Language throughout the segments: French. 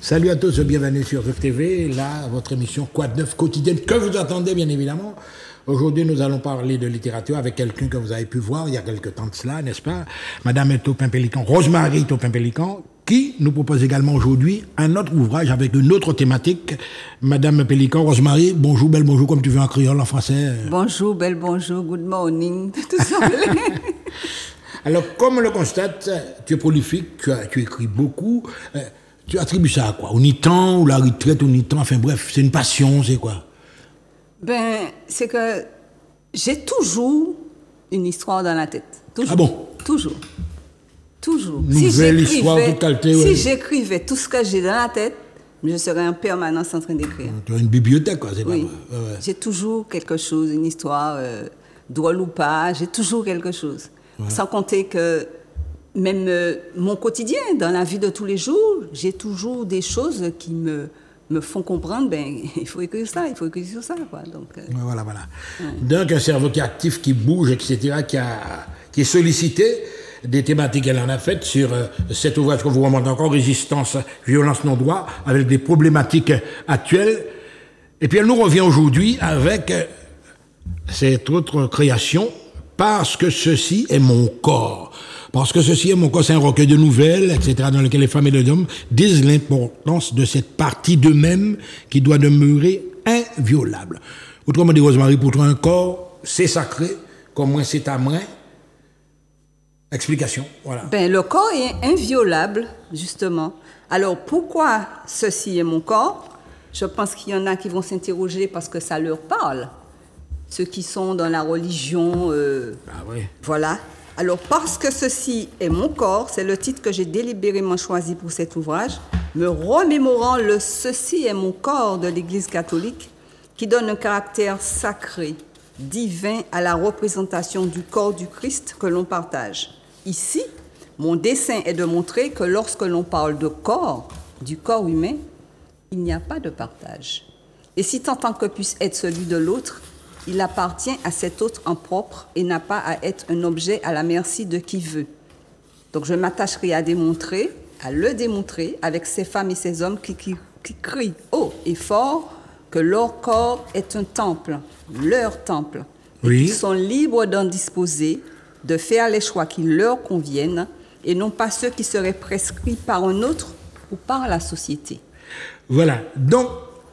Salut à tous, bienvenue sur Veuve TV, là, votre émission Quoi de neuf quotidienne que vous attendez bien évidemment. Aujourd'hui, nous allons parler de littérature avec quelqu'un que vous avez pu voir il y a quelque temps de cela, n'est-ce pas? Madame Taupin-Pélican, Rosemary Taupin-Pélican, qui nous propose également aujourd'hui un autre ouvrage avec une autre thématique. Madame Pélican, Rosemary, bonjour, belle bonjour, comme tu veux en créole, en français. Bonjour, belle bonjour, good morning, tout ça. Alors, comme on le constate, tu es prolifique, tu écris beaucoup. Tu attribues ça à quoi? Au Nitan, ou la retraite au Nitan, enfin bref, c'est une passion, c'est quoi? Ben, c'est que j'ai toujours une histoire dans la tête. Toujours. Ah bon? Toujours. Toujours. Nouvelle histoire de qualité, ouais. Si j'écrivais tout ce que j'ai dans la tête, je serais en permanence en train d'écrire. Tu as une bibliothèque, quoi, c'est Oui. pas vrai. Ouais. J'ai toujours quelque chose, une histoire, drôle ou pas, j'ai toujours quelque chose. Ouais. Sans compter que même mon quotidien, dans la vie de tous les jours, j'ai toujours des choses qui me font comprendre, ben, il faut écrire ça, il faut écrire sur ça, quoi. Donc, voilà. Ouais. Donc, un cerveau qui est actif, qui bouge, etc., qui est sollicité, des thématiques qu'elle en a faites sur cet ouvrage que vous remontez encore, Résistance, violence non droit, avec des problématiques actuelles. Et puis, elle nous revient aujourd'hui avec cette autre création, Parce que ceci est mon corps. Parce que ceci est mon corps, c'est un recueil de nouvelles, etc., dans lequel les femmes et les hommes disent l'importance de cette partie d'eux-mêmes qui doit demeurer inviolable. Autrement dit, Rosemary, pour toi, un corps, c'est sacré, comme moi, c'est ta main. Explication, voilà. Ben, le corps est inviolable, justement. Alors, pourquoi ceci est mon corps? Je pense qu'il y en a qui vont s'interroger parce que ça leur parle. Ceux qui sont dans la religion, oui. Voilà. Alors, parce que ceci est mon corps, c'est le titre que j'ai délibérément choisi pour cet ouvrage, me remémorant le « ceci est mon corps » de l'Église catholique, qui donne un caractère sacré, divin à la représentation du corps du Christ que l'on partage. Ici, mon dessein est de montrer que lorsque l'on parle de corps, du corps humain, il n'y a pas de partage. Et si tant que puisse être celui de l'autre, il appartient à cet autre en propre et n'a pas à être un objet à la merci de qui veut. Donc je m'attacherai à le démontrer avec ces femmes et ces hommes qui crient haut et fort que leur corps est un temple, leur temple. Oui. Ils sont libres d'en disposer, de faire les choix qui leur conviennent et non pas ceux qui seraient prescrits par un autre ou par la société. Voilà. Donc,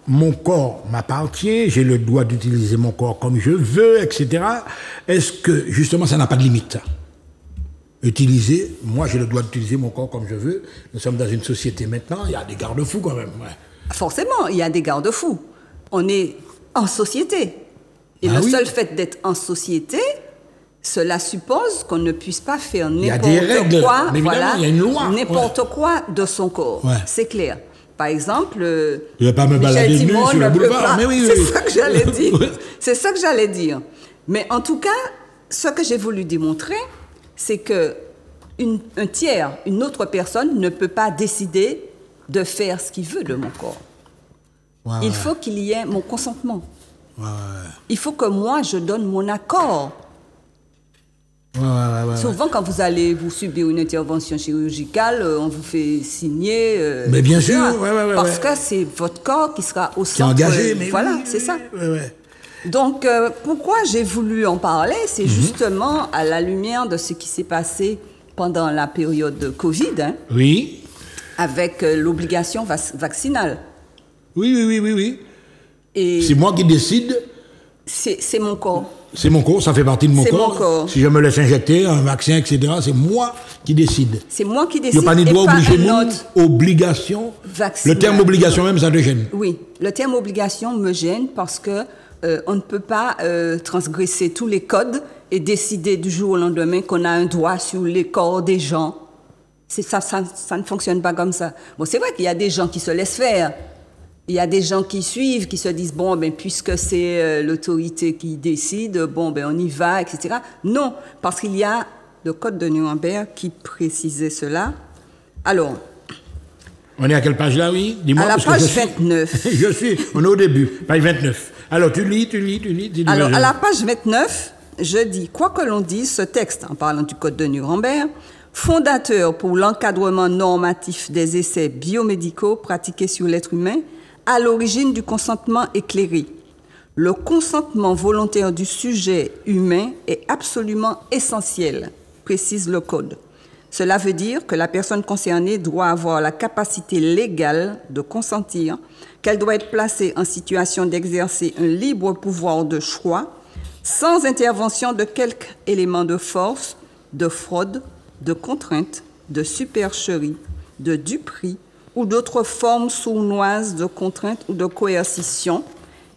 mon corps m'appartient, j'ai le droit d'utiliser mon corps comme je veux, etc. Est-ce que, justement, ça n'a pas de limite, ça? Moi j'ai le droit d'utiliser mon corps comme je veux. Nous sommes dans une société maintenant, il y a des garde-fous quand même. Ouais. Forcément, il y a des garde-fous. On est en société. Et le seul fait d'être en société, cela suppose qu'on ne puisse pas faire n'importe quoi, il y a une loi. N'importe quoi de son corps. Ouais. C'est clair. Par exemple, je ne vais pas me balader nu sur le boulevard. Mais oui. C'est ça que j'allais dire. C'est ça que j'allais dire. Mais en tout cas, ce que j'ai voulu démontrer, c'est que un tiers, une autre personne, ne peut pas décider de faire ce qu'il veut de mon corps. Il faut qu'il y ait mon consentement. Il faut que moi, je donne mon accord. Souvent, quand vous allez vous subir une intervention chirurgicale, on vous fait signer. Mais bien sûr, parce que c'est votre corps qui sera au centre. Engagé, mais voilà, c'est ça. Donc, pourquoi j'ai voulu en parler, c'est justement à la lumière de ce qui s'est passé pendant la période de Covid, oui, avec l'obligation vaccinale. Oui. Et c'est moi qui décide. C'est mon corps. C'est mon corps, ça fait partie de mon corps. Mon corps. Si je me laisse injecter un vaccin, etc., c'est moi qui décide. C'est moi qui décide. Il n'y a pas ni droit obligé, obligation. Vaccinal. Le terme obligation même, ça te gêne. Oui, le terme obligation me gêne parce que on ne peut pas transgresser tous les codes et décider du jour au lendemain qu'on a un droit sur les corps des gens. Ça ne fonctionne pas comme ça. Bon, c'est vrai qu'il y a des gens qui se laissent faire. Il y a des gens qui suivent, qui se disent, bon, ben, puisque c'est l'autorité qui décide, bon, ben, on y va, etc. Non, parce qu'il y a le code de Nuremberg qui précisait cela. Alors... On est à quelle page là, oui? Dis-moi. À la page 29. On est au début, page 29. Alors, tu lis. Alors, à la page 29, je dis, quoi que l'on dise, ce texte, en parlant du code de Nuremberg, fondateur pour l'encadrement normatif des essais biomédicaux pratiqués sur l'être humain, à l'origine du consentement éclairé. Le consentement volontaire du sujet humain est absolument essentiel, précise le Code. Cela veut dire que la personne concernée doit avoir la capacité légale de consentir, qu'elle doit être placée en situation d'exercer un libre pouvoir de choix, sans intervention de quelque élément de force, de fraude, de contrainte, de supercherie, de duperie ou d'autres formes sournoises de contrainte ou de coercition,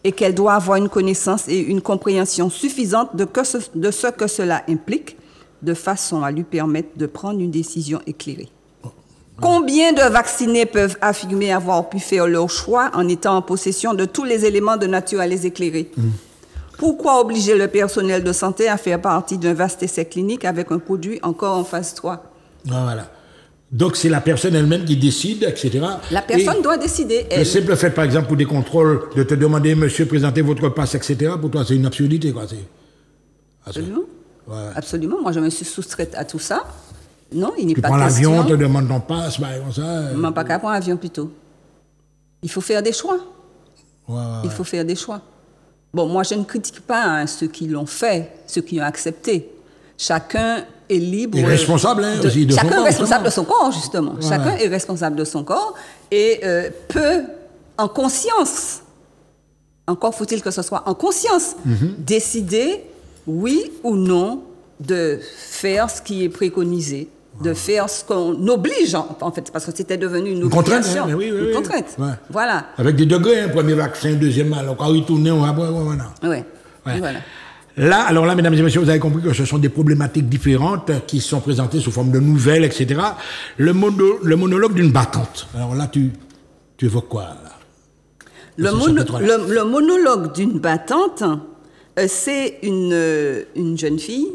et qu'elle doit avoir une connaissance et une compréhension suffisante de ce que cela implique, de façon à lui permettre de prendre une décision éclairée. Combien de vaccinés peuvent affirmer avoir pu faire leur choix en étant en possession de tous les éléments de nature à les éclairer? Pourquoi obliger le personnel de santé à faire partie d'un vaste essai clinique avec un produit encore en phase 3? Voilà. Donc c'est la personne elle-même qui décide, etc. La personne doit décider, elle. Le simple fait, par exemple, pour des contrôles, de te demander, monsieur, présentez votre passe, etc., pour toi, c'est une absurdité, quoi. Absolument. Ouais. Absolument. Moi, je me suis soustraite à tout ça. Non, il n'est pas question. Tu prends l'avion, on te demande ton passe, bah, comme ça. Non, pas qu'à prendre l'avion, plutôt. Il faut faire des choix. Ouais. Il faut faire des choix. Bon, moi, je ne critique pas ceux qui l'ont fait, ceux qui ont accepté. Chacun est libre. Et responsable, aussi, de son corps. Chacun est responsable de son corps, justement. Ouais. Chacun est responsable de son corps et peut, en conscience, encore faut-il que ce soit en conscience, décider, oui ou non, de faire ce qui est préconisé, de faire ce qu'on oblige, en fait, parce que c'était devenu une obligation. Contrainte, oui, une contrainte. Ouais. Voilà. Avec des degrés, premier vaccin, deuxième, alors quand il tourne, on va voir, voilà. Oui. Voilà. Alors là, mesdames et messieurs, vous avez compris que ce sont des problématiques différentes qui sont présentées sous forme de nouvelles, etc. Le monologue d'une battante. Alors là, tu évoques quoi, là? Le monologue d'une battante, c'est une jeune fille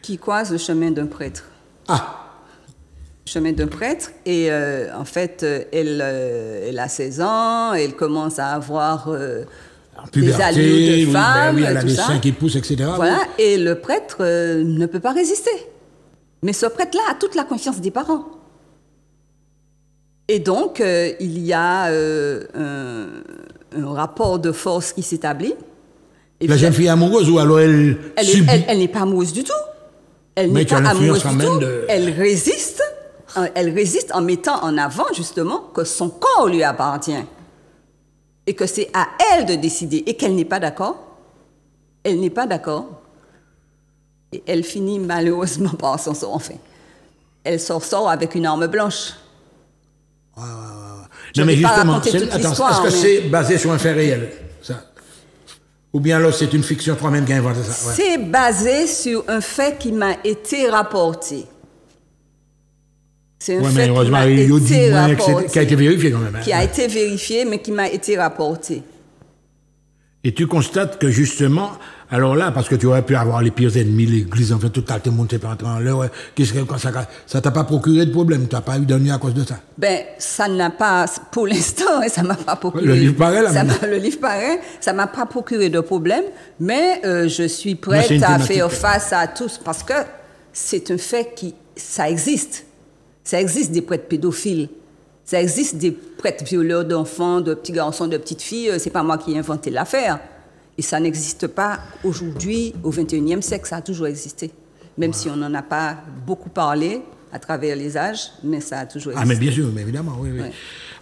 qui croise le chemin d'un prêtre. Chemin d'un prêtre, et en fait, elle a 16 ans, elle commence à avoir des allures de femme, elle a tout des ça. seins qui poussent, etc. Voilà, et le prêtre ne peut pas résister. Mais ce prêtre-là a toute la confiance des parents. Et donc, il y a un rapport de force qui s'établit. Et la jeune fille est amoureuse ou alors elle subit? Elle n'est pas amoureuse du tout. Elle Mais n'est tu as pas amoureuse l'influence du quand tout. même de... Elle résiste en mettant en avant, justement, que son corps lui appartient. Et que c'est à elle de décider. Et qu'elle n'est pas d'accord. Elle n'est pas d'accord. Et elle finit malheureusement par s'en sortir. Enfin, elle s'en sort avec une arme blanche. Non, mais justement, est-ce que c'est basé sur un fait réel, ça? Ou bien alors c'est une fiction toi-même qui a inventé ça? Ouais. C'est basé sur un fait qui m'a été rapporté. C'est un fait qui m'a été rapporté. Qui a été vérifié quand même. Qui a été vérifié, mais qui m'a été rapporté. Et tu constates que justement, alors là, parce que tu aurais pu avoir les pires ennemis, l'église, en fait, tout le monde s'est pas entré en l'air, qu'est-ce que ça t'a pas procuré de problème? Tu n'as pas eu d'ennui à cause de ça? Ben, ça n'a pas, pour l'instant, ça m'a pas procuré. Le livre paraît, là, le livre paraît, ça m'a pas procuré de problème, mais je suis prête à faire face à tous, parce que c'est un fait ça existe. Ça existe des prêtres pédophiles. Ça existe des prêtres violeurs d'enfants, de petits garçons, de petites filles. C'est pas moi qui ai inventé l'affaire. Et ça n'existe pas aujourd'hui, au XXIe siècle. Ça a toujours existé. Même si on n'en a pas beaucoup parlé à travers les âges, mais ça a toujours existé. Ah, mais bien sûr, mais évidemment, oui.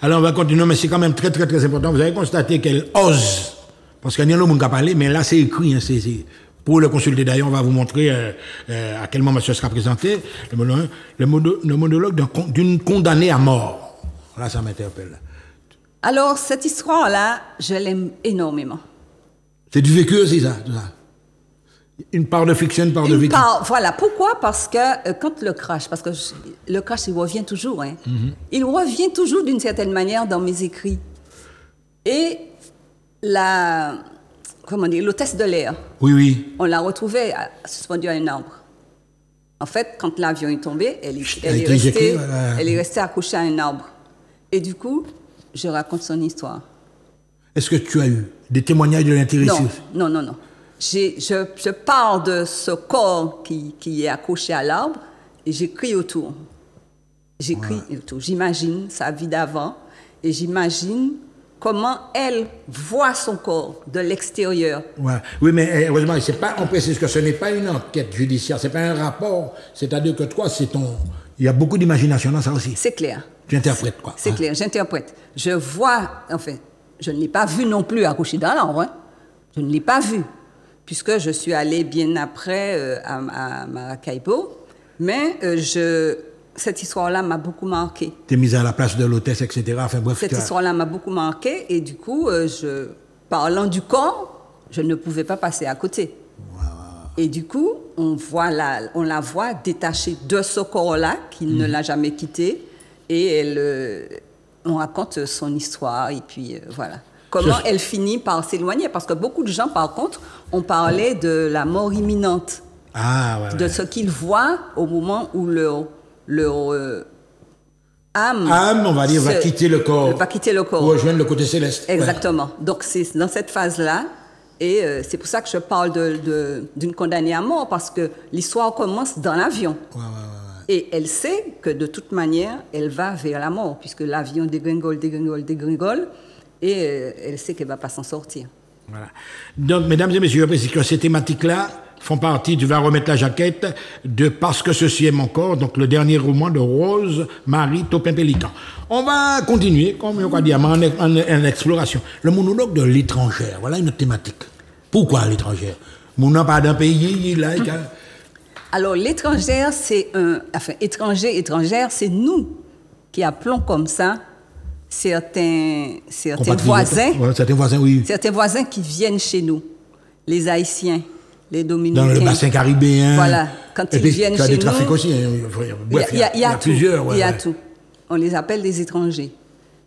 Alors, on va continuer, mais c'est quand même très, très, très important. Vous avez constaté qu'elle ose, parce qu'il y a un monde qui a parlé, mais là, c'est écrit, pour le consulter d'ailleurs, on va vous montrer à quel moment ce sera présenté, le monologue d'une condamnée à mort. Là, ça m'interpelle. Alors, cette histoire-là, je l'aime énormément. C'est du vécu aussi, ça, tout ça. Une part de fiction, une part de vécu. Voilà. Pourquoi? Parce que quand le crash, il revient toujours. Hein. Il revient toujours d'une certaine manière dans mes écrits. Et l'hôtesse de l'air. Oui. On l'a retrouvée suspendue à un arbre. En fait, quand l'avion est tombé, elle est restée accrochée à un arbre. Et du coup, je raconte son histoire. Est-ce que tu as eu des témoignages de l'intéressé? Non. Je parle de ce corps qui est accroché à l'arbre et j'écris autour. J'écris autour. J'imagine sa vie d'avant et j'imagine comment elle voit son corps de l'extérieur. Ouais. Oui, mais heureusement, on précise que ce n'est pas une enquête judiciaire, c'est pas un rapport. C'est-à-dire que toi, il y a beaucoup d'imagination dans ça aussi. C'est clair. Tu interprètes quoi. C'est clair, j'interprète. Je vois, enfin, je ne l'ai pas vu non plus accoucher dans l'arbre. Hein. Je ne l'ai pas vu, puisque je suis allée bien après à Maracaibo. Mais cette histoire-là m'a beaucoup marquée. Tu es mise à la place de l'hôtesse, etc. Enfin, bref, cette histoire-là m'a beaucoup marquée et du coup, parlant du corps, je ne pouvais pas passer à côté. Wow. Et du coup, on la voit détachée de ce corps-là, qu'il ne l'a jamais quitté, et on raconte son histoire, et puis voilà. Comment elle finit par s'éloigner, parce que beaucoup de gens, par contre, ont parlé de la mort imminente, de ce qu'ils voient au moment où leur âme, on va dire, va quitter le corps. Va quitter le corps. Pour rejoindre le côté céleste. Exactement. Ouais. Donc, c'est dans cette phase-là. Et c'est pour ça que je parle d'une condamnée à mort, parce que l'histoire commence dans l'avion. Ouais. Et elle sait que de toute manière, elle va vers la mort, puisque l'avion dégringole. Et elle sait qu'elle ne va pas s'en sortir. Voilà. Donc, mesdames et messieurs, je précise que ces thématiques-là font partie, tu vas remettre la jaquette, de Parce que ceci est mon corps, donc le dernier roman de Rose-Marie Taupin-Pélican. On va continuer, comme on va dire, en exploration. Le monologue de l'étrangère, voilà une autre thématique. Pourquoi l'étrangère? Mon nom pas d'un pays, là. Alors, l'étrangère, étrangère, c'est nous qui appelons comme ça certains voisins. Ouais, certains voisins, oui. Certains voisins qui viennent chez nous, les Haïtiens. Les Dominicains. Dans le bassin caribéen. Voilà. Quand ils viennent chez nous. Il y a des trafics aussi. Bref, il y a plusieurs. Il y a tout. On les appelle des étrangers.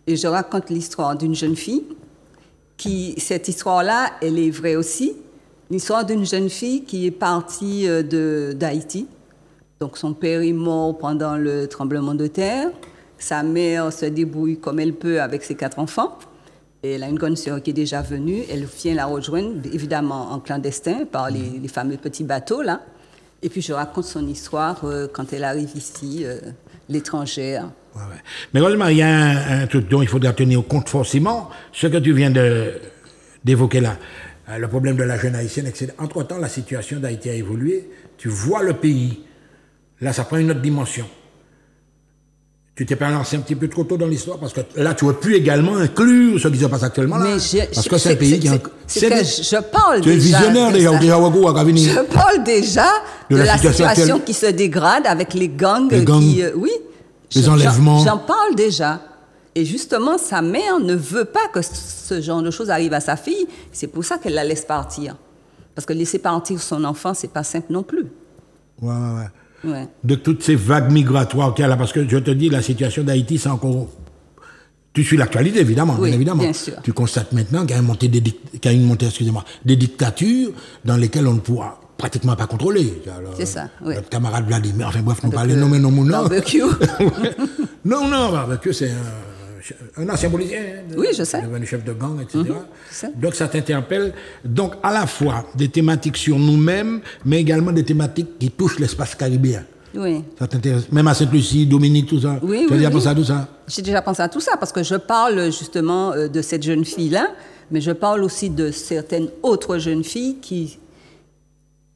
Et je raconte l'histoire d'une jeune fille cette histoire-là, elle est vraie aussi. L'histoire d'une jeune fille qui est partie d'Haïti. Donc son père est mort pendant le tremblement de terre. Sa mère se débrouille comme elle peut avec ses 4 enfants. Et elle a une grande sœur qui est déjà venue. Elle vient la rejoindre, évidemment en clandestin, par les fameux petits bateaux, là. Et puis je raconte son histoire quand elle arrive ici, l'étrangère. Ouais. Mais heureusement, il y a un truc dont il faudra tenir compte forcément, ce que tu viens d'évoquer là, le problème de la jeune haïtienne, etc. Entre-temps, la situation d'Haïti a évolué. Tu vois le pays. Là, ça prend une autre dimension. Tu t'es pas lancé un petit peu trop tôt dans l'histoire, parce que là, tu aurais pu également inclure ce qui se passe actuellement là. Parce que c'est un pays qui... Je parle déjà... Tu es visionnaire déjà. Je parle déjà de la situation qui se dégrade avec les gangs qui... oui. Les enlèvements. J'en parle déjà. Et justement, sa mère ne veut pas que ce genre de choses arrive à sa fille. C'est pour ça qu'elle la laisse partir. Parce que laisser partir son enfant, c'est pas simple non plus. Ouais. De toutes ces vagues migratoires qu'il y a là, parce que je te dis, la situation d'Haïti, c'est encore... Tu suis l'actualité, évidemment, oui, bien évidemment. Bien sûr. Tu constates maintenant qu'il y a une montée, des dictatures dans lesquelles on ne pourra pratiquement pas contrôler. C'est ça, oui. Notre camarade Vladimir, enfin bref, nous parlons nommer non. Barbecue. non, Barbecue, c'est un ancien policier. Oui, je sais. Devenu chef de gang, etc. Donc ça t'interpelle. Donc à la fois des thématiques sur nous-mêmes, mais également des thématiques qui touchent l'espace caribéen. Oui. Ça t'intéresse. Même à Sainte-Lucie, Dominique, tout ça. Oui, tu as déjà pensé à tout ça? J'ai déjà pensé à tout ça, parce que je parle justement de cette jeune fille-là, mais je parle aussi de certaines autres jeunes filles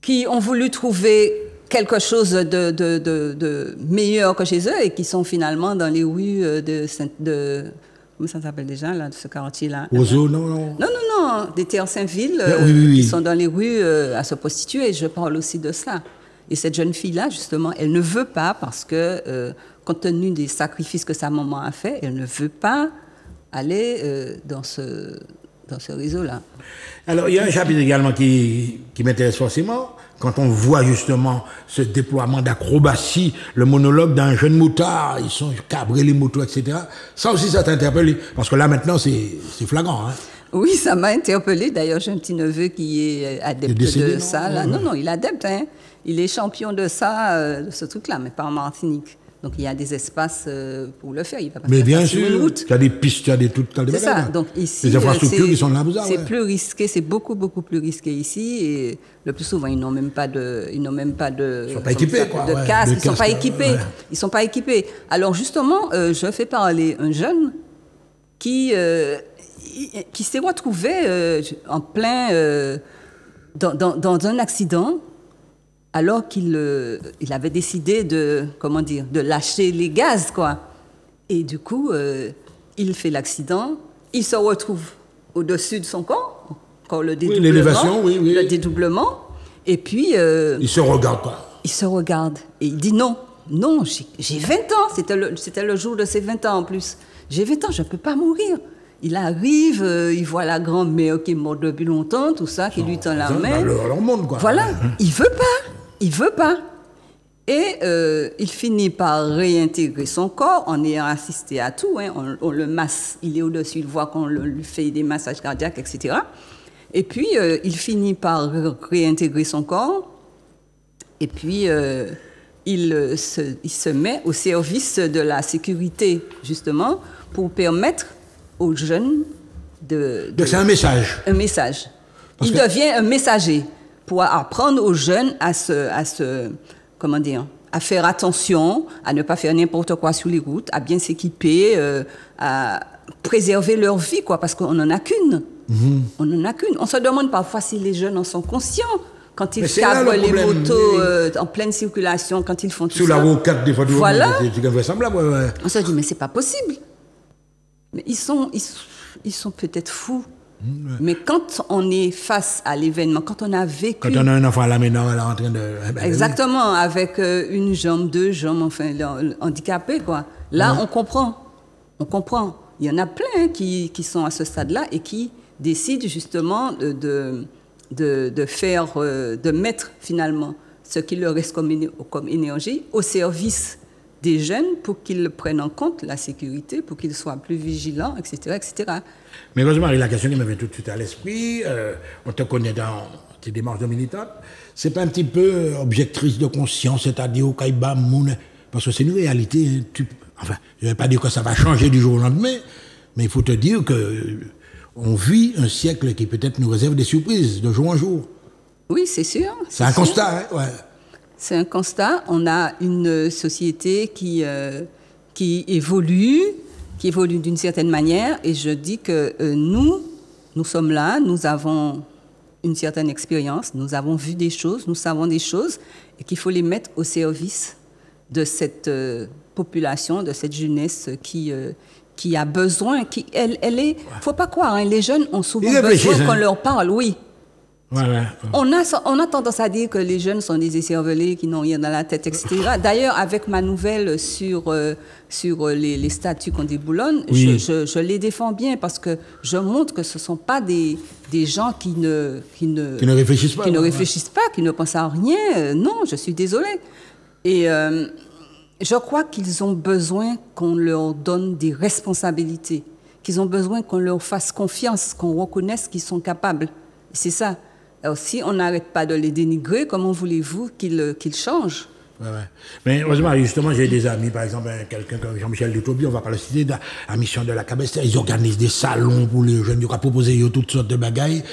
qui ont voulu trouver quelque chose de meilleur que chez eux et qui sont finalement dans les rues comment ça s'appelle déjà, là, de ce quartier-là? Ozo, non, des Terres Saint-Ville qui sont dans les rues à se prostituer. Je parle aussi de ça. Et cette jeune fille-là, justement, elle ne veut pas, parce que, compte tenu des sacrifices que sa maman a fait, elle ne veut pas aller dans ce réseau-là. Alors, il y a un chapitre également qui m'intéresse forcément, quand on voit justement ce déploiement d'acrobatie, le monologue d'un jeune moutard, ils sont cabrés les motos, etc. Ça aussi, ça t'interpelle, parce que là, maintenant, c'est flagrant, hein. Oui, ça m'a interpellé. D'ailleurs, j'ai un petit neveu qui est adepte de ça. Là. Non, il est adepte, hein. Il est champion de ça, de ce truc-là, mais pas en Martinique. Donc il y a des espaces pour le faire. Il va pas Mais faire bien facilement une sûr, route. tu as des pistes, tu as des tout, tu as des C'est ça. bagages. Donc ici, les infrastructures qui sont là, vous c'est plus risqué, c'est beaucoup plus risqué ici. Et le plus souvent, ils n'ont même pas de, Ils sont pas comment équipés, ça, quoi, de ouais, casque. de Ils sont pas casque, équipés. ouais. Ils sont pas équipés. Alors justement, je fais parler un jeune qui s'est retrouvé en plein dans un accident. Alors qu'il il avait décidé de lâcher les gaz, quoi. Et du coup, il fait l'accident, il se retrouve au-dessus de son corps, encore le dédoublement, l'élévation, oui. le dédoublement, et puis... Ils se regardent pas. il se regarde, et il dit non, j'ai 20 ans, c'était le jour de ses 20 ans en plus. J'ai 20 ans, je ne peux pas mourir. Il arrive, il voit la grand-mère qui est morte depuis longtemps, tout ça, qui lui tend la main. Dans leur monde, quoi. Voilà, il veut pas. Et il finit par réintégrer son corps en ayant assisté à tout. Hein. On le masse, il est au-dessus, il voit qu'on lui fait des massages cardiaques, etc. Et puis, il finit par réintégrer son corps. Et puis, il se met au service de la sécurité, justement, pour permettre aux jeunes Donc c'est un message. Un message. Il devient un messager pour apprendre aux jeunes à faire attention, à ne pas faire n'importe quoi sur les routes, à bien s'équiper, à préserver leur vie, quoi, parce qu'on n'en a qu'une. On n'en a qu'une. On se demande parfois si les jeunes en sont conscients quand ils cadrent les motos en pleine circulation, quand ils font tout ça. Sous la rocade, des fois, voilà. C'est invraisemblable. Ouais. On se dit, mais c'est pas possible. Mais ils sont peut-être fous. Mais quand on est face à l'événement, quand on a vécu... Quand on a un enfant à la maison, elle est en train de... Exactement, avec une jambe, 2 jambes, enfin, handicapé, quoi. Là, on comprend. Il y en a plein qui sont à ce stade-là et qui décident justement de mettre finalement ce qui leur reste comme énergie au service des jeunes pour qu'ils prennent en compte la sécurité, pour qu'ils soient plus vigilants, etc., etc. Mais heureusement, la question qui m'avait tout de suite à l'esprit, on te connaît dans tes démarches de militante, c'est pas un petit peu objectrice de conscience, c'est-à-dire au Kaïba, parce que c'est une réalité. Enfin, je ne vais pas dire que ça va changer du jour au lendemain, mais il faut te dire que on vit un siècle qui peut-être nous réserve des surprises de jour en jour. Oui, c'est sûr. C'est un constat, hein, ouais. C'est un constat. On a une société qui évolue d'une certaine manière, et je dis que nous sommes là, nous avons une certaine expérience, nous avons vu des choses, nous savons des choses, et qu'il faut les mettre au service de cette population, de cette jeunesse qui a besoin, faut pas croire, hein, les jeunes ont souvent besoin qu'on leur parle, oui. Ouais. On a tendance à dire que les jeunes sont des écervelés qui n'ont rien dans la tête, etc. D'ailleurs, avec ma nouvelle sur les statuts qu'on déboulonne, oui. je les défends bien parce que je montre que ce ne sont pas des gens qui ne réfléchissent pas, qui ne pensent à rien. Non, je suis désolée. Et je crois qu'ils ont besoin qu'on leur donne des responsabilités, qu'ils ont besoin qu'on leur fasse confiance, qu'on reconnaisse qu'ils sont capables. C'est ça. Alors, si on n'arrête pas de les dénigrer, comment voulez-vous qu'ils changent? Ouais. Mais heureusement, justement, j'ai des amis, par exemple, quelqu'un comme Jean-Michel Dutobi, on va pas le citer, dans la mission de la Cabestre, ils organisent des salons pour les jeunes, ils ont proposé toutes sortes de bagailles.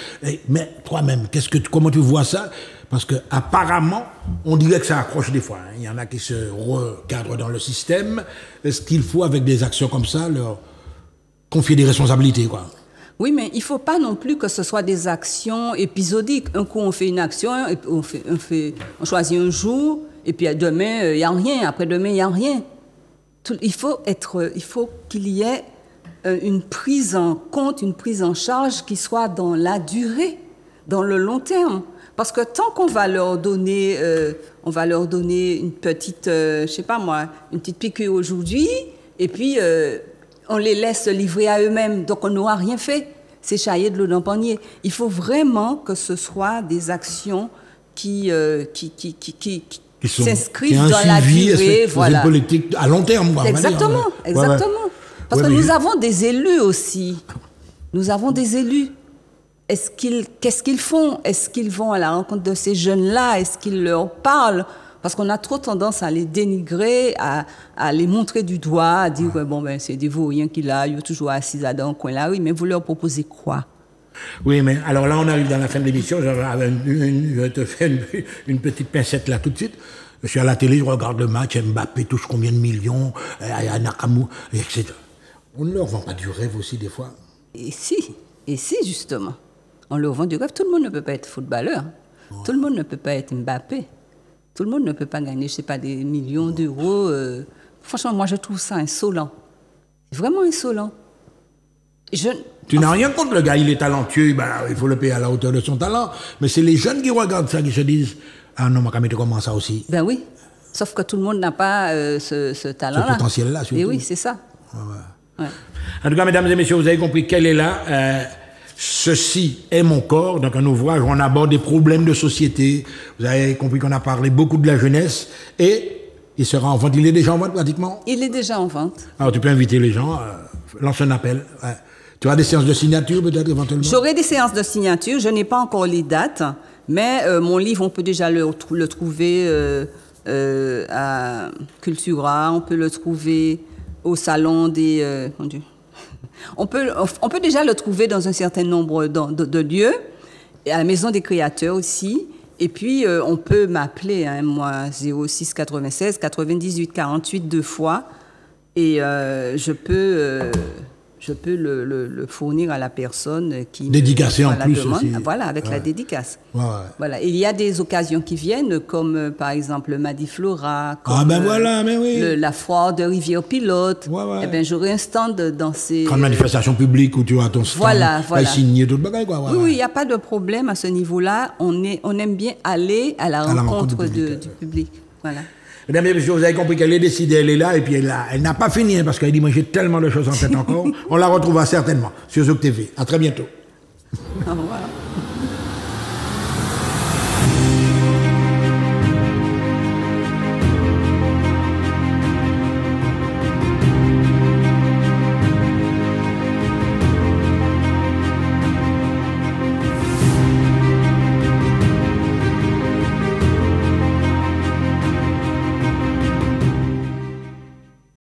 Mais toi-même, comment tu vois ça? Parce que apparemment, on dirait que ça accroche des fois. Hein. Il y en a qui se recadrent dans le système. Est-ce qu'il faut, avec des actions comme ça, leur confier des responsabilités, quoi? Oui, mais il ne faut pas non plus que ce soit des actions épisodiques. Un coup, on fait une action, on choisit un jour, et puis demain, il n'y a rien. Après-demain, il n'y a rien. Il faut qu'il y ait une prise en compte, une prise en charge qui soit dans la durée, dans le long terme. Parce que tant qu'on va leur donner, une petite, une petite piqûre aujourd'hui, et puis... on les laisse livrer à eux-mêmes, donc on n'aura rien fait. C'est chailler de l'eau dans le panier. Il faut vraiment que ce soit des actions qui s'inscrivent dans la durée. Voilà. Une politique à long terme. Exactement. Parce que nous avons des élus aussi. Nous avons des élus. Qu'est-ce qu'ils font? Est-ce qu'ils vont à la rencontre de ces jeunes-là? Est-ce qu'ils leur parlent? Parce qu'on a trop tendance à les dénigrer, à les montrer du doigt, à dire, bon, ben, c'est des vauriens qui là, ils sont toujours assis là dans le coin là. Oui, mais vous leur proposez quoi? Oui, mais alors là, on arrive dans la fin de l'émission. Je vais te faire une petite pincette là tout de suite. Je suis à la télé, je regarde le match, Mbappé touche combien de millions, Nakamura, etc. On ne leur vend pas du rêve aussi des fois? Et si, justement. On leur vend du rêve. Tout le monde ne peut pas être footballeur. Tout le monde ne peut pas être Mbappé. Tout le monde ne peut pas gagner, je ne sais pas, des millions d'euros. Franchement, moi, je trouve ça insolent. Vraiment insolent. Tu n'as rien contre le gars, il est talentueux, ben, il faut le payer à la hauteur de son talent. Mais c'est les jeunes qui regardent ça, qui se disent « Ah non, moi, quand même, comment ça aussi ?» Ben oui, sauf que tout le monde n'a pas ce talent-là. Ce potentiel-là, surtout. Et oui, c'est ça. Ouais. En tout cas, mesdames et messieurs, vous avez compris qu'elle est là. Ceci est mon corps, donc un ouvrage où on aborde des problèmes de société. Vous avez compris qu'on a parlé beaucoup de la jeunesse et il sera en vente. Il est déjà en vente pratiquement? Il est déjà en vente. Alors tu peux inviter les gens, lance un appel. Ouais. Tu as des séances de signature peut-être éventuellement? J'aurai des séances de signature, je n'ai pas encore les dates, mais mon livre, on peut déjà le trouver à Cultura, on peut le trouver au salon des... mon Dieu. On peut déjà le trouver dans un certain nombre de lieux, et à la Maison des Créateurs aussi. Et puis, on peut m'appeler, hein, moi, 06 96 98 48 2 fois, et je peux le fournir à la personne qui dédicacé en plus demande. aussi. Voilà, avec la dédicace. Ouais. Voilà. Il y a des occasions qui viennent, comme par exemple le Madiflora, comme voilà, mais oui. la foire de Rivière-Pilote. Ouais. Eh ben, j'aurai un stand dans ces... Grande manifestation publique où tu as ton stand, voilà. signé tout le bagage, quoi. Oui, il n'y a pas de problème à ce niveau-là. On aime bien aller à la rencontre du public. Voilà. Mesdames et messieurs, vous avez compris qu'elle est décidée, elle est là, et puis elle n'a pas fini, parce qu'elle dit, moi j'ai tellement de choses en tête encore. On la retrouvera certainement sur Zouk TV. À très bientôt. Au revoir.